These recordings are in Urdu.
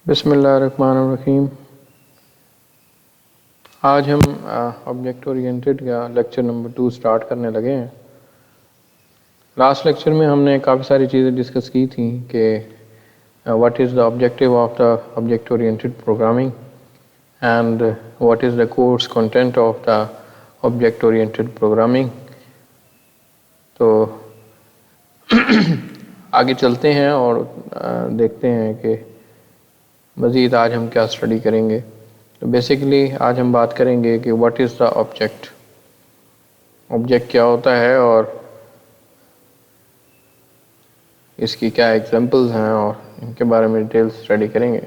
بسم اللہ الرحمن الرحیم۔ آج ہم آبجیکٹ اورینٹڈ کا لیکچر نمبر 2 سٹارٹ کرنے لگے ہیں۔ لاسٹ لیکچر میں ہم نے کافی ساری چیزیں ڈسکس کی تھیں کہ what is the objective of the object oriented programming and what is the course content of the object oriented programming. تو آگے چلتے ہیں اور دیکھتے ہیں کہ مزید آج ہم کیا اسٹڈی کریں گے۔ تو بیسیکلی آج ہم بات کریں گے کہ what is the object, object کیا ہوتا ہے اور اس کی کیا ایگزامپلز ہیں اور ان کے بارے میں ڈیٹیل اسٹڈی کریں گے۔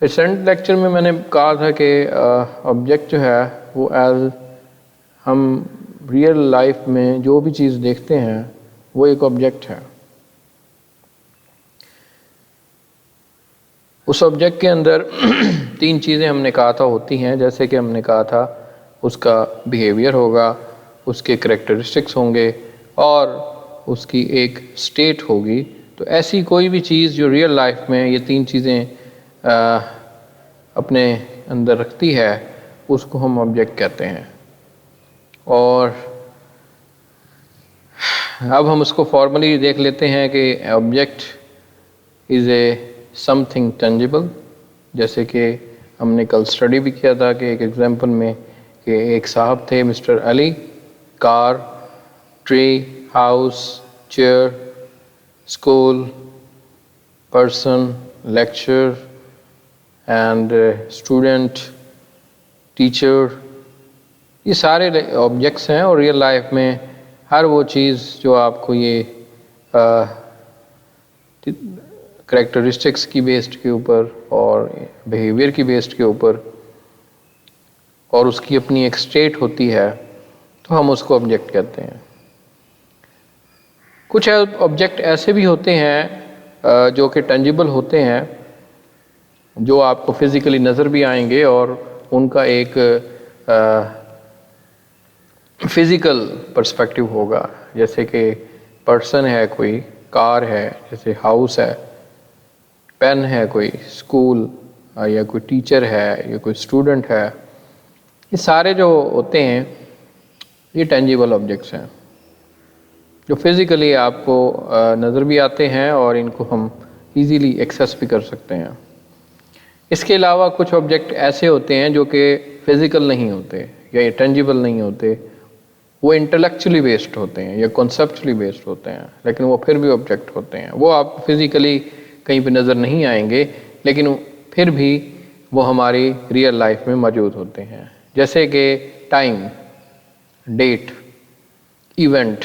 ریسنٹ لیکچر میں نے کہا تھا کہ آبجیکٹ جو ہے وہ ایز ہم ریئل لائف میں جو بھی چیز دیکھتے ہیں وہ ایک آبجیکٹ ہے۔ اس آبجیکٹ کے اندر 3 چیزیں ہم نے کہا تھا ہوتی ہیں، جیسے کہ ہم نے کہا تھا اس کا بیہیویئر ہوگا، اس کے کریکٹرسٹکس ہوں گے اور اس کی ایک اسٹیٹ ہوگی۔ تو ایسی کوئی بھی چیز جو ریئل لائف میں یہ 3 چیزیں اپنے اندر رکھتی ہے اس کو ہم آبجیکٹ کہتے ہیں۔ اور اب ہم اس کو فارملی دیکھ لیتے ہیں کہ object is a some thing tangible, جیسے کہ ہم نے کل اسٹڈی بھی کیا تھا کہ ایک ایگزامپل میں کہ ایک صاحب تھے Mister Ali, car, tree, house, chair, school, person, lecture and student, teacher, یہ سارے آبجیکٹس ہیں۔ اور ریئل لائف میں ہر وہ چیز جو آپ کو یہ کریکٹرسٹکس کی بیسڈ کے اوپر اور بیہیویئر کی بیسڈ کے اوپر اور اس کی اپنی ایک اسٹیٹ ہوتی ہے تو ہم اس کو آبجیکٹ کہتے ہیں۔ کچھ آبجیکٹ ایسے بھی ہوتے ہیں جو کہ ٹینجیبل ہوتے ہیں، جو آپ کو فزیکلی نظر بھی آئیں گے اور ان کا ایک فزیکل پرسپیکٹیو ہوگا، جیسے کہ پرسن ہے، کوئی کار ہے، جیسے ہاؤس ہے، پین ہے، کوئی اسکول یا کوئی ٹیچر ہے یا کوئی اسٹوڈنٹ ہے۔ یہ سارے جو ہوتے ہیں یہ ٹینجیبل آبجیکٹس ہیں جو فزیکلی آپ کو نظر بھی آتے ہیں اور ان کو ہم ایزیلی ایکسیس بھی کر سکتے ہیں۔ اس کے علاوہ کچھ آبجیکٹ ایسے ہوتے ہیں جو کہ فزیکل نہیں ہوتے یا یہ ٹینجیبل نہیں ہوتے، وہ انٹلیکچولی بیسڈ ہوتے ہیں یا کنسیپچولی بیسڈ ہوتے ہیں، لیکن وہ پھر بھی آبجیکٹ ہوتے ہیں۔ وہ آپ فزیکلی کہیں پہ نظر نہیں آئیں گے لیکن پھر بھی وہ ہماری ریئل لائف میں موجود ہوتے ہیں، جیسے کہ ٹائم، ڈیٹ، ایونٹ۔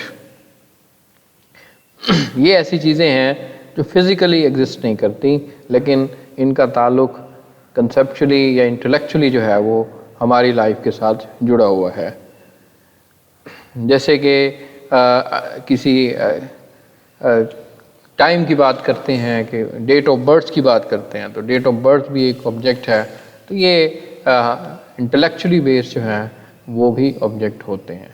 یہ ایسی چیزیں ہیں جو فزیکلی ایگزسٹ نہیں کرتی لیکن ان کا تعلق کنسیپچولی یا انٹلیکچولی جو ہے وہ ہماری لائف کے ساتھ جڑا ہوا ہے۔ جیسے کہ کسی ٹائم کی بات کرتے ہیں کہ ڈیٹ آف برتھ کی بات کرتے ہیں، تو ڈیٹ آف برتھ بھی ایک آبجیکٹ ہے۔ تو یہ انٹلیکچولی بیسڈ جو ہیں وہ بھی آبجیکٹ ہوتے ہیں۔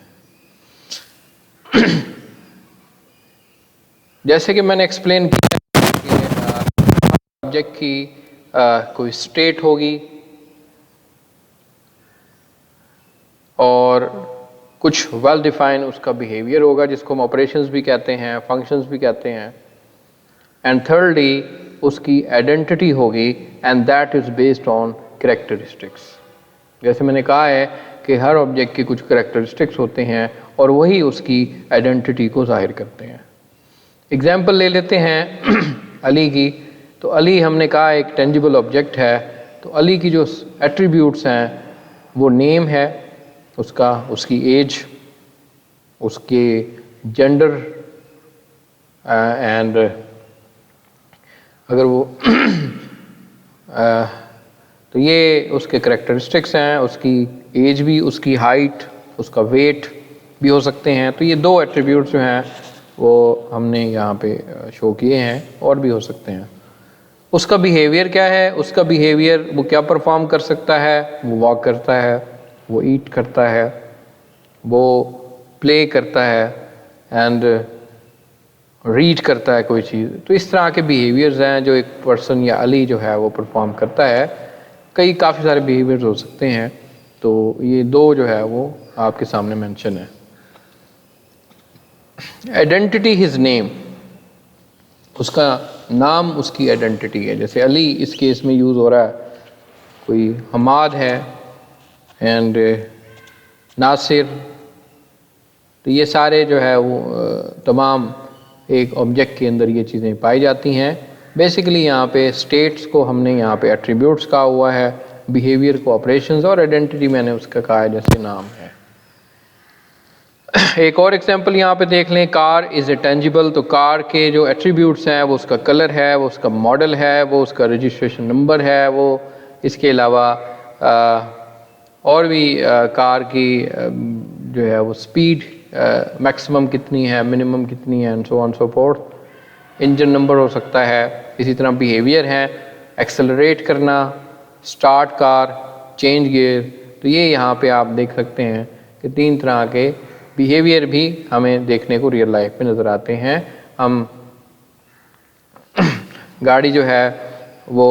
جیسے کہ میں نے ایکسپلین کیا کہ آبجیکٹ کی کوئی اسٹیٹ ہوگی اور کچھ ویل ڈیفائن اس کا بیہیویئر ہوگا، جس کو ہم آپریشنز بھی کہتے ہیں، فنکشنز بھی کہتے ہیں۔ اینڈ تھرڈلی اس کی آئیڈینٹی ہوگی and that is based on characteristics. جیسے میں نے کہا ہے کہ ہر آبجیکٹ کے کچھ کریکٹرسٹکس ہوتے ہیں اور وہی اس کی آئیڈینٹی کو ظاہر کرتے ہیں۔ اگزامپل لے لیتے ہیں علی کی۔ تو علی ہم نے کہا ایک ٹینجیبل آبجیکٹ ہے، تو علی کی جو ایٹریبیوٹس ہیں وہ نیم ہے اس کا، اس کی ایج، اس کے جینڈر اینڈ اگر وہ تو یہ اس کے کریکٹرسٹکس ہیں، اس کی ایج بھی، اس کی ہائٹ، اس کا ویٹ بھی ہو سکتے ہیں۔ تو یہ 2 ایٹریبیوٹس جو ہیں وہ ہم نے یہاں پہ شو کیے ہیں، اور بھی ہو سکتے ہیں۔ اس کا بیہیویئر کیا ہے؟ اس کا بیہیویئر وہ کیا پرفارم کر سکتا ہے؟ وہ واک کرتا ہے، وہ ایٹ کرتا ہے، وہ پلے کرتا ہے، اینڈ ریڈ کرتا ہے کوئی چیز. تو اس طرح کے بیہیویئرز ہیں جو ایک پرسن یا علی جو ہے وہ پرفارم کرتا ہے. کافی سارے بیہیویئرز ہو سکتے ہیں. تو یہ دو جو ہے وہ آپ کے سامنے مینشن ہے. آئیڈینٹی ہز نیم، اس کا نام اس کی آئیڈینٹی ہے. جیسے علی اس کیس میں یوز ہو رہا ہے، کوئی حماد ہے اینڈ ناصر. تو یہ سارے جو ہے وہ تمام ایک آبجیکٹ کے اندر یہ چیزیں پائی جاتی ہیں. بیسیکلی یہاں پہ اسٹیٹس کو ہم نے یہاں پہ ایٹریبیوٹس کہا ہوا ہے، بیہیویئر کو آپریشنز، اور آئیڈینٹی میں نے اس کا کہا ہے جیسے نام ہے. ایک اور ایگزامپل یہاں پہ دیکھ لیں، کار از اے ٹینجیبل. تو کار کے جو ایٹریبیوٹس ہیں وہ اس کا کلر ہے، وہ اس کا ماڈل ہے، وہ اس کا رجسٹریشن نمبر ہے، وہ اس کے علاوہ اور بھی کار کی جو ہے وہ سپیڈ میکسیمم کتنی ہے، منیمم کتنی ہے، and so on so forth. Engine number ہو سکتا ہے. اسی طرح بیہیویئر ہیں، ایکسلریٹ کرنا، سٹارٹ کار، چینج گیئر. تو یہ یہاں پہ آپ دیکھ سکتے ہیں کہ 3 طرح کے بیہیویئر بھی ہمیں دیکھنے کو ریئل لائف میں نظر آتے ہیں. ہم گاڑی جو ہے وہ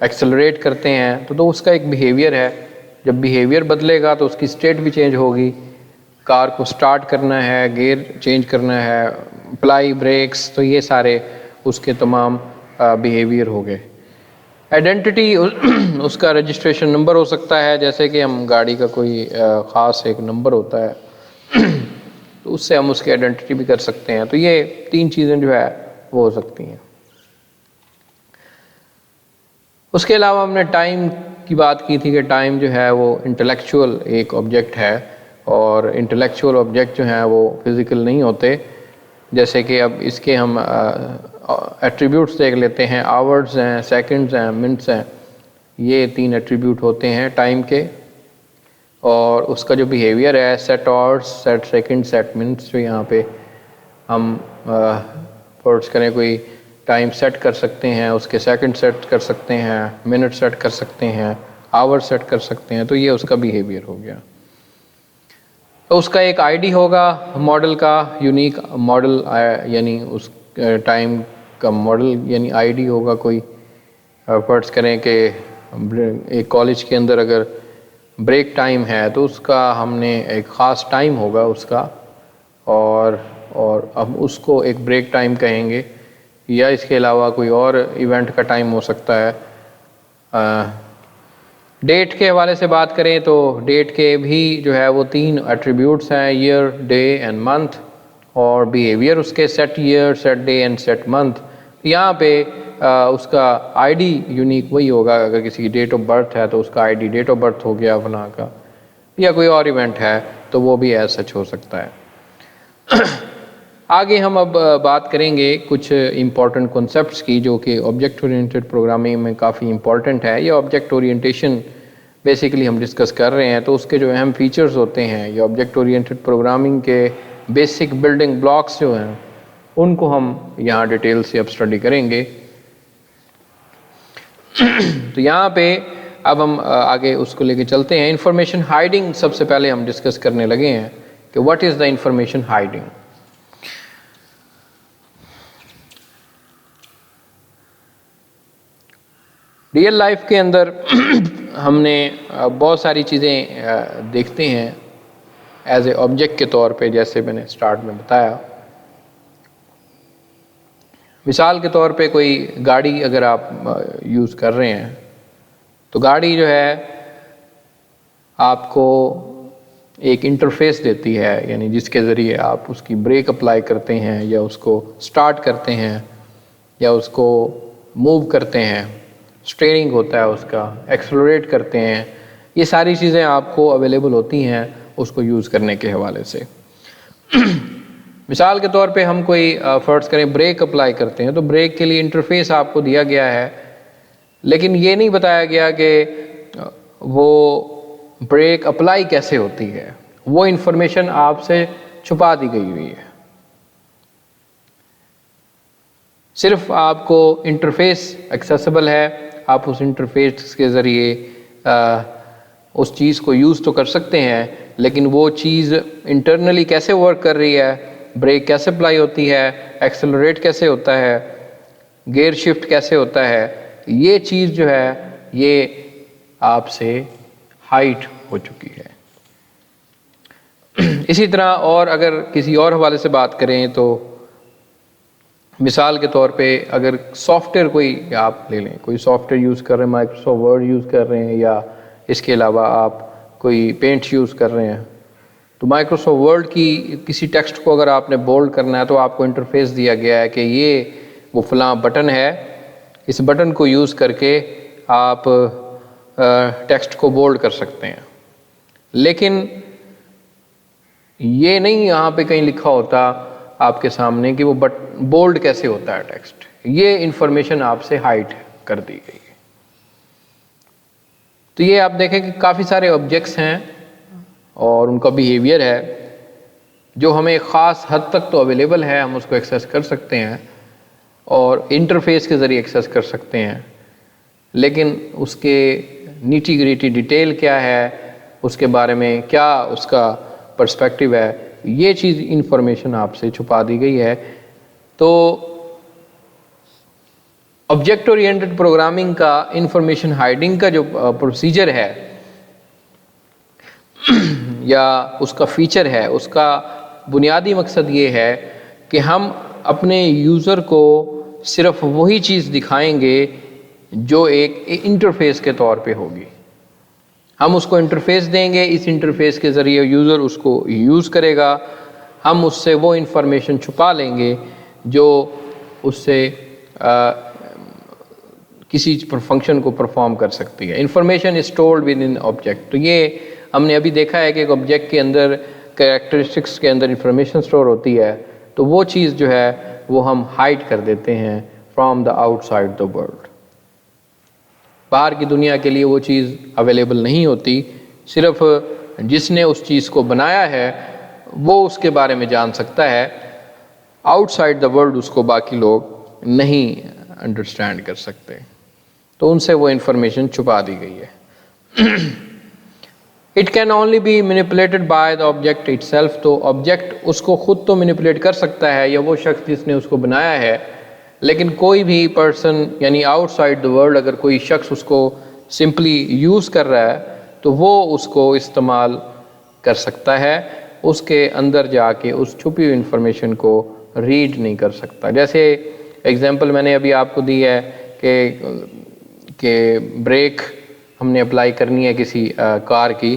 ایکسلریٹ کرتے ہیں تو اس کا ایک بیہیویئر ہے. جب بیہیویئر بدلے گا تو اس کی اسٹیٹ بھی چینج ہوگی. کار کو سٹارٹ کرنا ہے، گیئر چینج کرنا ہے، اپلائی بریکس، تو یہ سارے اس کے تمام بیہیویئر ہو گئے. آئیڈینٹی اس کا رجسٹریشن نمبر ہو سکتا ہے، جیسے کہ ہم گاڑی کا کوئی خاص ایک نمبر ہوتا ہے تو اس سے ہم اس کی آئیڈینٹی بھی کر سکتے ہیں. تو یہ 3 چیزیں جو ہے وہ ہو سکتی ہیں. اس کے علاوہ ہم نے ٹائم کی بات کی تھی کہ ٹائم جو ہے وہ انٹلیکچوئل ایک آبجیکٹ ہے، اور انٹلیکچوئل آبجیکٹ جو ہیں وہ فزیکل نہیں ہوتے. جیسے کہ اب اس کے ہم ایٹریبیوٹس دیکھ لیتے ہیں. آورز ہیں، سیکنڈز ہیں، منٹس ہیں. یہ 3 ایٹریبیوٹ ہوتے ہیں ٹائم کے. اور اس کا جو بیہیویئر ہے، set hours, set second, set minutes, جو یہاں پہ ہم فرض کریں کوئی ٹائم سیٹ کر سکتے ہیں، اس کے سیکنڈ سیٹ کر سکتے ہیں، منٹ سیٹ کر سکتے ہیں، آور سیٹ کر سکتے ہیں. تو یہ اس کا بیہیویئر ہو گیا. تو اس کا ایک آئی ڈی ہوگا ماڈل کا، یونیک ماڈل، یعنی اس ٹائم کا ماڈل یعنی آئی ڈی ہوگا کوئی. فرض کریں کہ ایک کالج کے اندر اگر بریک ٹائم ہے تو اس کا ہم نے ایک خاص ٹائم ہوگا اس کا، اور اب اس کو ایک بریک ٹائم کہیں گے. یا اس کے علاوہ کوئی اور ایونٹ کا ٹائم ہو سکتا ہے. ڈیٹ کے حوالے سے بات کریں تو ڈیٹ کے بھی جو ہے وہ 3 ایٹریبیوٹس ہیں، ایئر، ڈے اینڈ منتھ. اور بیہیویئر اس کے set year, set day and set month. یہاں پہ اس کا آئی ڈی یونیک وہی ہوگا. اگر کسی کی ڈیٹ آف برتھ ہے تو اس کا I D date of birth ہو گیا فلاں کا. یا کوئی اور ایونٹ ہے تو وہ بھی ایز سچ ہو سکتا ہے. آگے ہم اب بات کریں گے کچھ امپورٹنٹ کنسیپٹس کی جو کہ آبجیکٹ اورینٹڈ پروگرامنگ میں کافی امپورٹنٹ ہے. یہ آبجیکٹ اورینٹیشن بیسیکلی ہم ڈسکس کر رہے ہیں. تو اس کے جو اہم فیچرز ہوتے ہیں، یہ آبجیکٹ اورینٹڈ پروگرامنگ کے بیسک بلڈنگ بلاکس جو ہیں ان کو ہم یہاں ڈیٹیل سے اب اسٹڈی کریں گے. تو یہاں پہ اب ہم آگے اس کو لے کے چلتے ہیں. انفارمیشن ہائیڈنگ سب سے پہلے ہم ڈسکس کرنے لگے ہیں کہ what is the information hiding. Real life کے اندر ہم نے بہت ساری چیزیں دیکھتے ہیں ایز اے آبجیکٹ کے طور پہ، جیسے میں نے سٹارٹ میں بتایا. مثال کے طور پہ کوئی گاڑی اگر آپ یوز کر رہے ہیں تو گاڑی جو ہے آپ کو ایک انٹرفیس دیتی ہے، یعنی جس کے ذریعے آپ اس کی بریک اپلائی کرتے ہیں، یا اس کو سٹارٹ کرتے ہیں، یا اس کو موو کرتے ہیں. اسٹیئرنگ ہوتا ہے اس کا، ایکسلریٹ کرتے ہیں. یہ ساری چیزیں آپ کو اویلیبل ہوتی ہیں اس کو یوز کرنے کے حوالے سے. مثال کے طور پہ ہم کوئی فرض کریں بریک اپلائی کرتے ہیں تو بریک کے لیے انٹرفیس آپ کو دیا گیا ہے، لیکن یہ نہیں بتایا گیا کہ وہ بریک اپلائی کیسے ہوتی ہے. وہ انفارمیشن آپ سے چھپا دی گئی ہوئی ہے. صرف آپ کو انٹرفیس ایکسیسیبل ہے، آپ اس انٹرفیس کے ذریعے اس چیز کو یوز تو کر سکتے ہیں، لیکن وہ چیز انٹرنلی کیسے ورک کر رہی ہے بریک کیسے اپلائی ہوتی ہے، ایکسلریٹ کیسے ہوتا ہے، گیئر شفٹ کیسے ہوتا ہے، یہ چیز جو ہے یہ آپ سے ہائٹ ہو چکی ہے۔ اسی طرح اور اگر کسی اور حوالے سے بات کریں تو مثال کے طور پہ اگر سافٹ ویئر کوئی آپ لے لیں، کوئی سافٹ ویئر یوز کر رہے ہیں، مائکروسافٹ ورڈ یوز کر رہے ہیں، یا اس کے علاوہ آپ کوئی پینٹ یوز کر رہے ہیں، تو مائکروسافٹ ورڈ کی کسی ٹیکسٹ کو اگر آپ نے بولڈ کرنا ہے تو آپ کو انٹرفیس دیا گیا ہے کہ یہ وہ فلاں بٹن ہے، اس بٹن کو یوز کر کے آپ ٹیکسٹ کو بولڈ کر سکتے ہیں۔ لیکن یہ نہیں یہاں پہ کہیں لکھا ہوتا آپ کے سامنے کہ وہ بولڈ کیسے ہوتا ہے ٹیکسٹ، یہ انفارمیشن آپ سے ہائٹ کر دی گئی ہے۔ تو یہ آپ دیکھیں کہ کافی سارے آبجیکٹس ہیں اور ان کا بیہیویئر ہے جو ہمیں ایک خاص حد تک تو اویلیبل ہے، ہم اس کو ایکسیس کر سکتے ہیں اور انٹرفیس کے ذریعے ایکسیس کر سکتے ہیں، لیکن اس کے نیٹی گریٹی ڈیٹیل کیا ہے، اس کے بارے میں کیا اس کا پرسپیکٹیو ہے، یہ چیز انفارمیشن آپ سے چھپا دی گئی ہے۔ تو آبجیکٹ اورینٹڈ پروگرامنگ کا انفارمیشن ہائڈنگ کا جو پروسیجر ہے یا اس کا فیچر ہے، اس کا بنیادی مقصد یہ ہے کہ ہم اپنے یوزر کو صرف وہی چیز دکھائیں گے جو ایک انٹرفیس کے طور پہ ہوگی۔ ہم اس کو انٹرفیس دیں گے، اس انٹرفیس کے ذریعے یوزر اس کو یوز کرے گا، ہم اس سے وہ انفارمیشن چھپا لیں گے جو اس سے کسی فنکشن کو پرفارم کر سکتی ہے۔ Information is stored with in object, تو یہ ہم نے ابھی دیکھا ہے کہ ایک آبجیکٹ کے اندر کریکٹرسٹکس کے اندر انفارمیشن اسٹور ہوتی ہے، تو وہ چیز جو ہے وہ ہم ہائڈ کر دیتے ہیں from the out side the world. باہر کی دنیا کے لیے وہ چیز اویلیبل نہیں ہوتی، صرف جس نے اس چیز کو بنایا ہے وہ اس کے بارے میں جان سکتا ہے، آؤٹ سائڈ دا ورلڈ اس کو باقی لوگ نہیں انڈرسٹینڈ کر سکتے، تو ان سے وہ انفارمیشن چھپا دی گئی ہے۔ It can only be manipulated by the object itself, تو آبجیکٹ اس کو خود تو مینیپولیٹ کر سکتا ہے یا وہ شخص جس نے اس کو بنایا ہے، لیکن کوئی بھی پرسن یعنی آؤٹ سائڈ دا ورلڈ اگر کوئی شخص اس کو سمپلی یوز کر رہا ہے تو وہ اس کو استعمال کر سکتا ہے، اس کے اندر جا کے اس چھپی ہوئی انفارمیشن کو ریڈ نہیں کر سکتا۔ جیسے ایگزامپل میں نے ابھی آپ کو دی ہے کہ بریک ہم نے اپلائی کرنی ہے کسی کار کی،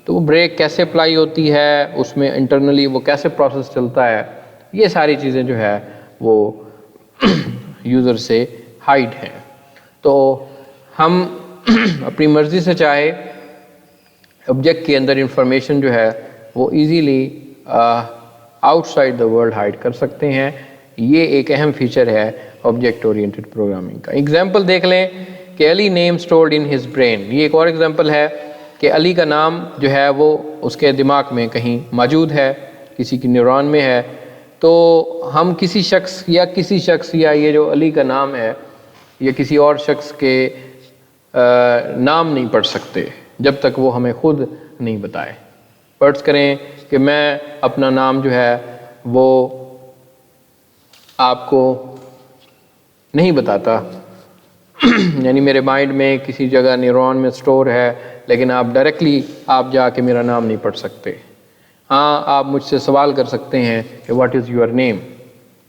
تو وہ بریک کیسے اپلائی ہوتی ہے، اس میں انٹرنلی وہ کیسے پروسیس چلتا ہے، یہ ساری چیزیں جو ہے وہ یوزر سے ہائڈ ہیں۔ تو ہم اپنی مرضی سے چاہے آبجیکٹ کے اندر انفارمیشن جو ہے وہ easily outside the world hide کر سکتے ہیں، یہ ایک اہم فیچر ہے آبجیکٹ اورینٹڈ پروگرامنگ کا۔ ایگزامپل دیکھ لیں کہ Ali name stored in his brain, یہ ایک اور ایگزامپل ہے کہ علی کا نام جو ہے وہ اس کے دماغ میں کہیں موجود ہے، کسی کی نیورون میں ہے، تو ہم کسی شخص یا یہ جو علی کا نام ہے یا کسی اور شخص کے نام نہیں پڑھ سکتے جب تک وہ ہمیں خود نہیں بتائے۔ فرض کریں کہ میں اپنا نام جو ہے وہ آپ کو نہیں بتاتا، یعنی میرے مائنڈ میں کسی جگہ نیورون میں سٹور ہے، لیکن آپ ڈائریکٹلی آپ جا کے میرا نام نہیں پڑھ سکتے۔ ہاں آپ مجھ سے سوال کر سکتے ہیں کہ واٹ از یور نیم،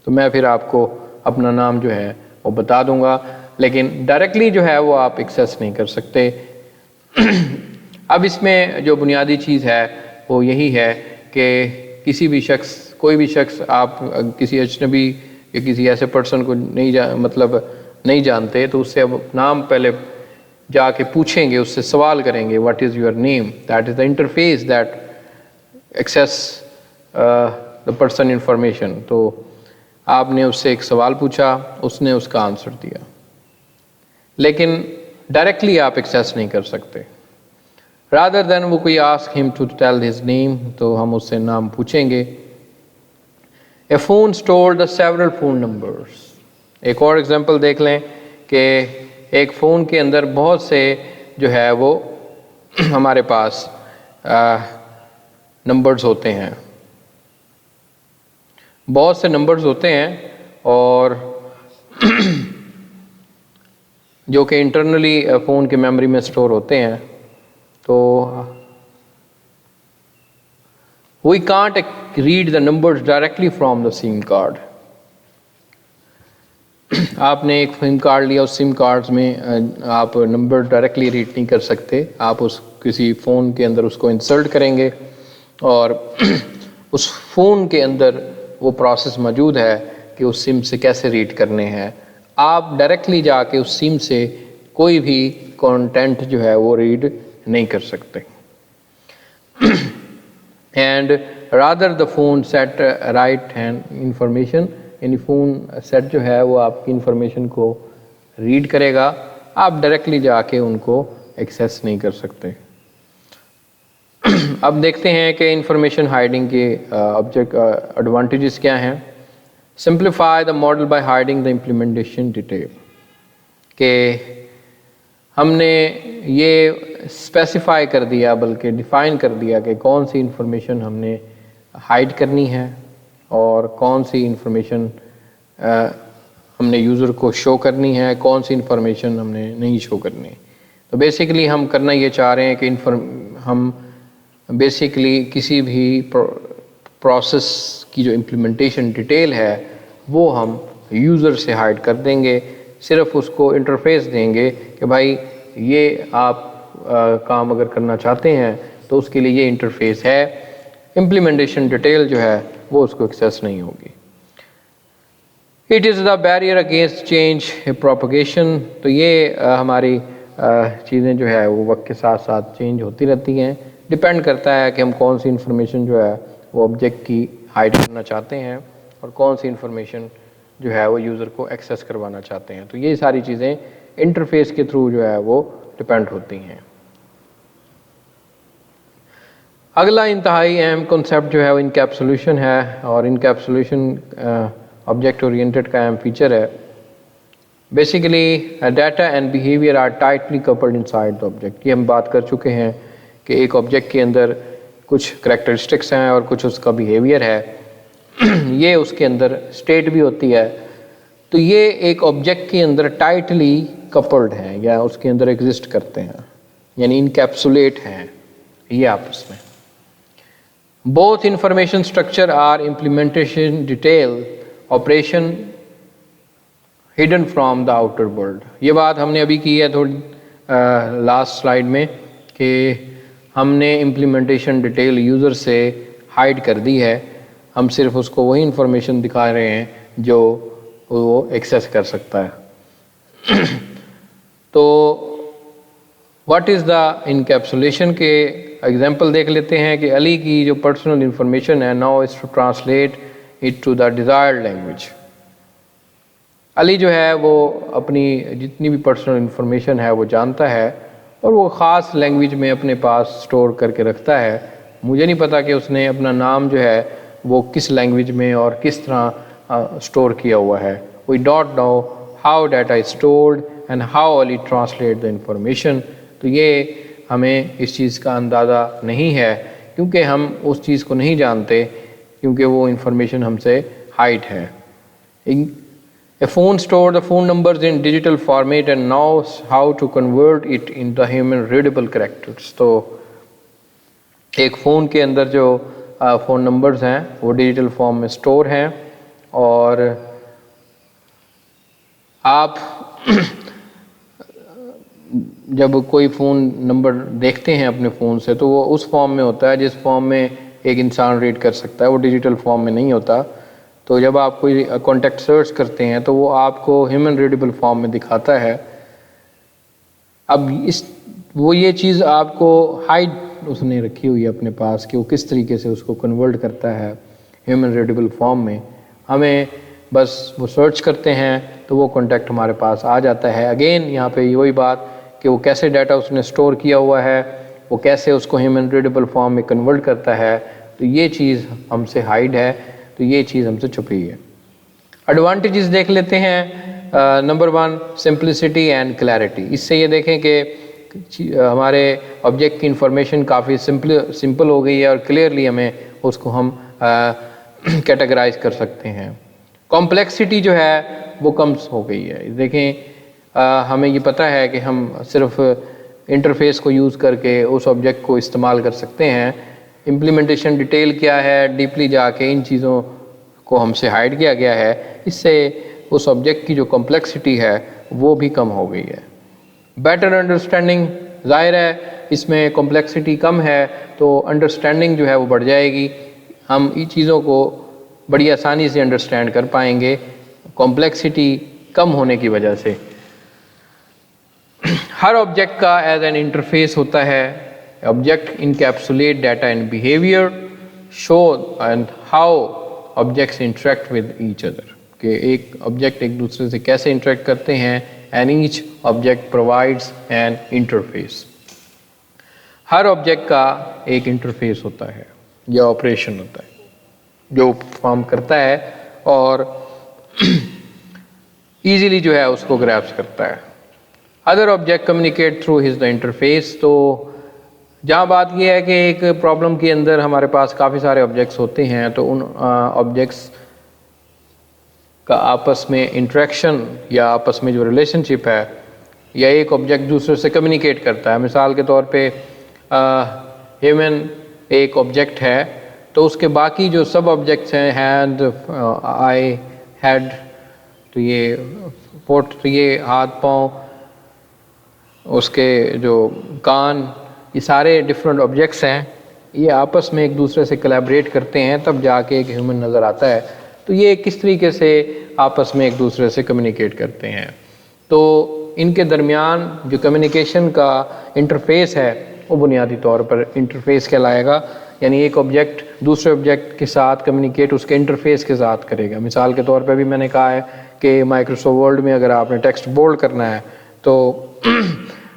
تو میں پھر آپ کو اپنا نام جو ہے وہ بتا دوں گا، لیکن ڈائریکٹلی جو ہے وہ آپ ایکسیس نہیں کر سکتے۔ اب اس میں جو بنیادی چیز ہے وہ یہی ہے کہ کوئی بھی شخص آپ کسی اجنبی یا کسی ایسے پرسن کو نہیں جانتے، تو اس سے اب نام پہلے جا کے پوچھیں گے، اس سے سوال کریں گے what is your name, that is the interface that access the person information. تو آپ نے اس سے ایک سوال پوچھا، اس نے اس کا آنسر دیا، لیکن ڈائریکٹلی آپ ایکسیس نہیں کر سکتے۔ رادر دین وہ کوئی آسک ہم ٹو ٹیل ہز نیم، تو ہم اس سے نام پوچھیں گے۔ A phone stored the several phone numbers, ایک اور ایگزامپل دیکھ لیں کہ ایک فون کے اندر بہت سے جو ہے وہ ہمارے پاس نمبرز ہوتے ہیں، بہت سے نمبرز ہوتے ہیں اور جو کہ انٹرنلی فون کے میموری میں سٹور ہوتے ہیں، تو we can't read the numbers directly from the SIM card. آپ نے ایک سم کارڈ لیا، اس سم کارڈ میں آپ نمبر ڈائریکٹلی ریڈ نہیں کر سکتے، آپ اس کسی فون کے اندر اس کو انسرٹ کریں گے اور اس فون کے اندر وہ پروسیس موجود ہے کہ اس سم سے کیسے ریڈ کرنے ہیں. آپ ڈائریکٹلی جا کے اس سم سے کوئی بھی کانٹینٹ جو ہے وہ ریڈ نہیں کر سکتے. And rather the phone set right hand information, یعنی فون سیٹ جو ہے وہ آپ کی انفارمیشن کو ریڈ کرے گا، آپ ڈائریکٹلی جا کے ان کو ایکسیس نہیں کر سکتے. اب دیکھتے ہیں کہ انفارمیشن ہائیڈنگ کے آبجیکٹ ایڈوانٹیجز کیا ہیں. Simplify the model by hiding the implementation detail, کہ ہم نے یہ اسپیسیفائی کر دیا، بلکہ ڈیفائن کر دیا کہ کون سی انفارمیشن ہم نے ہائیڈ کرنی ہے اور کون سی انفارمیشن ہم نے یوزر کو شو کرنی ہے، کون سی انفارمیشن ہم نے نہیں شو کرنی. تو بیسیکلی ہم کرنا یہ چاہ رہے ہیں کہ ہم بیسیکلی کسی بھی پروسیس کی جو امپلیمنٹیشن ڈیٹیل ہے وہ ہم یوزر سے ہائیڈ کر دیں گے، صرف اس کو انٹرفیس دیں گے کہ بھائی یہ آپ کام اگر کرنا چاہتے ہیں تو اس کے لیے یہ انٹرفیس ہے. امپلیمنٹیشن ڈیٹیل جو ہے وہ اس کو ایکسیس نہیں ہوگی. It is the barrier against change propagation, تو یہ ہماری چیزیں جو ہے وہ وقت کے ساتھ ساتھ چینج ہوتی رہتی ہیں. ڈپینڈ کرتا ہے کہ ہم کون سی انفارمیشن جو ہے وہ آبجیکٹ کی ہائیڈ کرنا چاہتے ہیں اور کون سی انفارمیشن جو ہے وہ یوزر کو ایکسیس کروانا چاہتے ہیں. تو یہ ساری چیزیں انٹرفیس کے تھرو جو ہے وہ ڈپینڈ ہوتی ہیں. اگلا انتہائی اہم کنسیپٹ جو ہے وہ انکیپسولیشن ہے، اور انکیپسولیشن آبجیکٹ اورینٹڈ کا اہم فیچر ہے. Basically data and behaviour are tightly coupled inside the object. یہ ہم بات کر چکے ہیں کہ ایک آبجیکٹ کے اندر کچھ کریکٹرسٹکس ہیں اور کچھ اس کا بیہیویئر ہے، یہ اس کے اندر اسٹیٹ بھی ہوتی ہے. تو یہ ایک آبجیکٹ کے اندر ٹائٹلی کپلڈ ہیں یا اس کے اندر ایگزسٹ کرتے ہیں، یعنی انکیپسولیٹ ہیں یہ آپس میں. Both information structure are implementation detail operation hidden from the outer world. یہ بات ہم نے ابھی کی ہے تھوڑی لاسٹ سلائیڈ میں کہ ہم نے امپلیمنٹیشن ڈیٹیل یوزر سے ہائیڈ کر دی ہے، ہم صرف اس کو وہی انفارمیشن دکھا رہے ہیں جو وہ ایکسیس کر سکتا ہے. تو واٹ از دا انکیپسولیشن کے ایگزامپل دیکھ لیتے ہیں کہ علی کی جو پرسنل انفارمیشن ہے now is to translate it to the desired language. Ali جو ہے وہ اپنی جتنی بھی پرسنل انفارمیشن ہے وہ جانتا ہے اور وہ خاص لینگویج میں اپنے پاس سٹور کر کے رکھتا ہے. مجھے نہیں پتا کہ اس نے اپنا نام جو ہے وہ کس لینگویج میں اور کس طرح سٹور کیا ہوا ہے. We don't know how data is stored and how I'll translate the information. تو یہ ہمیں اس چیز کا اندازہ نہیں ہے کیونکہ ہم اس چیز کو نہیں جانتے، کیونکہ وہ انفارمیشن ہم سے ہائیڈ ہے. A phone stored the phone numbers in digital format and knows how to convert it into human readable characters. تو ایک فون کے اندر جو فون نمبرز ہیں وہ ڈیجیٹل فارم میں سٹور ہیں، اور آپ جب کوئی فون نمبر دیکھتے ہیں اپنے فون سے تو وہ اس فارم میں ہوتا ہے جس فارم میں ایک انسان ریڈ کر سکتا ہے، وہ ڈیجیٹل فارم میں نہیں ہوتا. تو جب آپ کوئی کانٹیکٹ سرچ کرتے ہیں تو وہ آپ کو ہیومن ریڈیبل فارم میں دکھاتا ہے. اب وہ یہ چیز آپ کو ہائیڈ اس نے رکھی ہوئی ہے اپنے پاس کہ وہ کس طریقے سے اس کو کنورٹ کرتا ہے ہیومن ریڈیبل فارم میں. ہمیں بس وہ سرچ کرتے ہیں تو وہ کانٹیکٹ ہمارے پاس آ جاتا ہے. اگین یہاں پہ وہی بات کہ وہ کیسے ڈیٹا اس نے سٹور کیا ہوا ہے، وہ کیسے اس کو ہیومن ریڈیبل فارم میں کنورٹ کرتا ہے، تو یہ چیز ہم سے ہائیڈ ہے، تو یہ چیز ہم سے چھپی ہے. ایڈوانٹیجز دیکھ لیتے ہیں. Number 1 simplicity and clarity. اس سے یہ دیکھیں کہ ہمارے آبجیکٹ کی انفارمیشن کافی سمپل ہو گئی ہے اور کلیئرلی ہمیں اس کو ہم کیٹیگرائز کر سکتے ہیں. کمپلیکسٹی جو ہے وہ کم ہو گئی ہے. دیکھیں ہمیں یہ پتہ ہے کہ ہم صرف انٹرفیس کو یوز کر کے اس آبجیکٹ کو استعمال کر سکتے ہیں. امپلیمنٹیشن ڈیٹیل کیا ہے، ڈیپلی جا کے ان چیزوں کو ہم سے ہائڈ کیا گیا ہے. اس سے اس آبجیکٹ کی جو کمپلیکسٹی ہے وہ بھی کم ہو گئی ہے. بیٹر انڈرسٹینڈنگ، ظاہر ہے اس میں کمپلیکسٹی کم ہے تو انڈرسٹینڈنگ جو ہے وہ بڑھ جائے گی. ہم ان چیزوں کو بڑی آسانی سے انڈرسٹینڈ کر پائیں گے کمپلیکسٹی کم ہونے کی وجہ سے. ہر آبجیکٹ کا ایز این انٹرفیس ہوتا ہے. Object encapsulate data and behaviour, show and how objects interact with each other, کہ ایک آبجیکٹ ایک دوسرے سے کیسے انٹریکٹ کرتے ہیں. And each object provides an interface. Hare object کا ایک انٹرفیس ہوتا ہے یا آپریشن ہوتا ہے جو پرفارم کرتا ہے اور ایزیلی جو ہے اس کو گریپس کرتا ہے. Other object communicate through his the interface. تو جہاں بات یہ ہے کہ ایک پرابلم کے اندر ہمارے پاس کافی سارے آبجیکٹس ہوتے ہیں تو ان آبجیکٹس کا آپس میں انٹریکشن یا آپس میں جو ریلیشن شپ ہے یا ایک آبجیکٹ دوسرے سے کمیونیکیٹ کرتا ہے. مثال کے طور پہ ہیومن ایک آبجیکٹ ہے تو اس کے باقی جو سب آبجیکٹس ہیں، ہینڈ، آئی، ہیڈ، تو یہ فٹ، تو یہ ہاتھ پاؤں، اس کے جو کان، یہ سارے ڈفرینٹ آبجیکٹس ہیں، یہ آپس میں ایک دوسرے سے کلیبریٹ کرتے ہیں تب جا کے ایک ہیومن نظر آتا ہے. تو یہ کس طریقے سے آپس میں ایک دوسرے سے کمیونیکیٹ کرتے ہیں. تو ان کے درمیان جو کمیونیکیشن کا انٹرفیس ہے وہ بنیادی طور پر انٹرفیس کہلائے گا. یعنی ایک آبجیکٹ دوسرے آبجیکٹ کے ساتھ کمیونیکیٹ اس کے انٹرفیس کے ساتھ کرے گا. مثال کے طور پہ بھی میں نے کہا ہے کہ مائکروسافٹ ورڈ میں اگر آپ نے ٹیکسٹ بولڈ کرنا ہے تو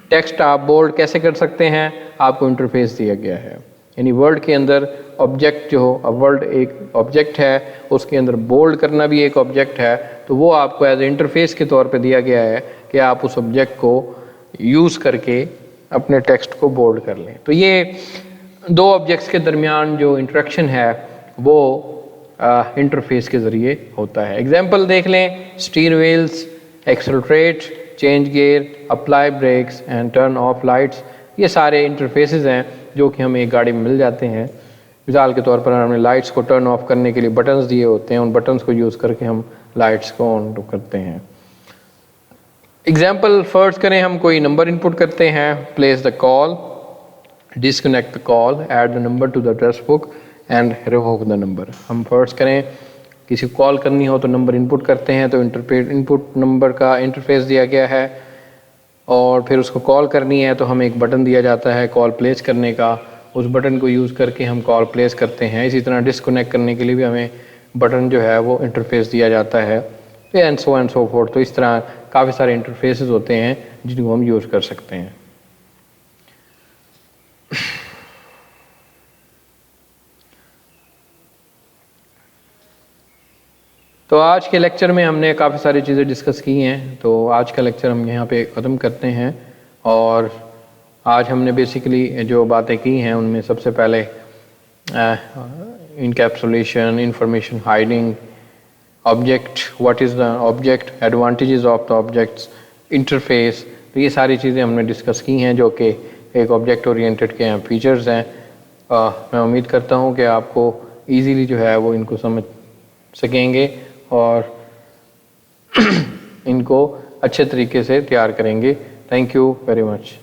ٹیکسٹ آپ بولڈ کیسے کر سکتے ہیں؟ آپ کو انٹرفیس دیا گیا ہے. یعنی ورڈ کے اندر آبجیکٹ جو ورڈ ایک آبجیکٹ ہے، اس کے اندر بولڈ کرنا بھی ایک آبجیکٹ ہے، تو وہ آپ کو ایز اے انٹرفیس کے طور پہ دیا گیا ہے کہ آپ اس آبجیکٹ کو یوز کر کے اپنے ٹیکسٹ کو بولڈ کر لیں. تو یہ دو آبجیکٹس کے درمیان جو انٹریکشن ہے وہ انٹرفیس کے ذریعے ہوتا ہے. ایگزامپل دیکھ لیں، steer wheels, accelerate, change gear, apply brakes and turn off lights. یہ سارے انٹرفیسز ہیں جو کہ ہمیں ایک گاڑی میں مل جاتے ہیں. مثال کے طور پر ہم نے لائٹس کو ٹرن آف کرنے کے لیے بٹنز دیے ہوتے ہیں، ان بٹنز کو یوز کر کے ہم لائٹس کو آن کرتے ہیں. ایگزامپل فرض کریں ہم کوئی نمبر انپٹ کرتے ہیں، place the call, disconnect the call, add the number to the address book and revoke the number. ہم فرض کریں کسی کو کال کرنی ہو تو نمبر انپٹ کرتے ہیں، تو انپٹ نمبر کا انٹرفیس دیا گیا ہے، اور پھر اس کو کال کرنی ہے تو ہمیں ایک بٹن دیا جاتا ہے کال پلیس کرنے کا. اس بٹن کو یوز کر کے ہم کال پلیس کرتے ہیں. اسی طرح ڈسکنیکٹ کرنے کے لیے بھی ہمیں بٹن جو ہے وہ انٹرفیس دیا جاتا ہے، اینڈ سو فورتھ. تو اس طرح کافی سارے انٹرفیسز ہوتے ہیں جن کو ہم یوز کر سکتے ہیں. تو آج کے لیکچر میں ہم نے کافی ساری چیزیں ڈسکس کی ہیں، تو آج کا لیکچر ہم یہاں پہ ختم کرتے ہیں. اور آج ہم نے بیسیکلی جو باتیں کی ہیں ان میں سب سے پہلے encapsulation, information hiding, object, what is the object, advantages of the objects, interface, تو یہ ساری چیزیں ہم نے ڈسکس کی ہیں جو کہ ایک آبجیکٹ اورینٹڈ کے فیچرز ہیں. میں امید کرتا ہوں کہ آپ کو ایزیلی جو ہے وہ ان کو سمجھ سکیں گے اور ان کو اچھے طریقے سے تیار کریں گے. Thank you very much.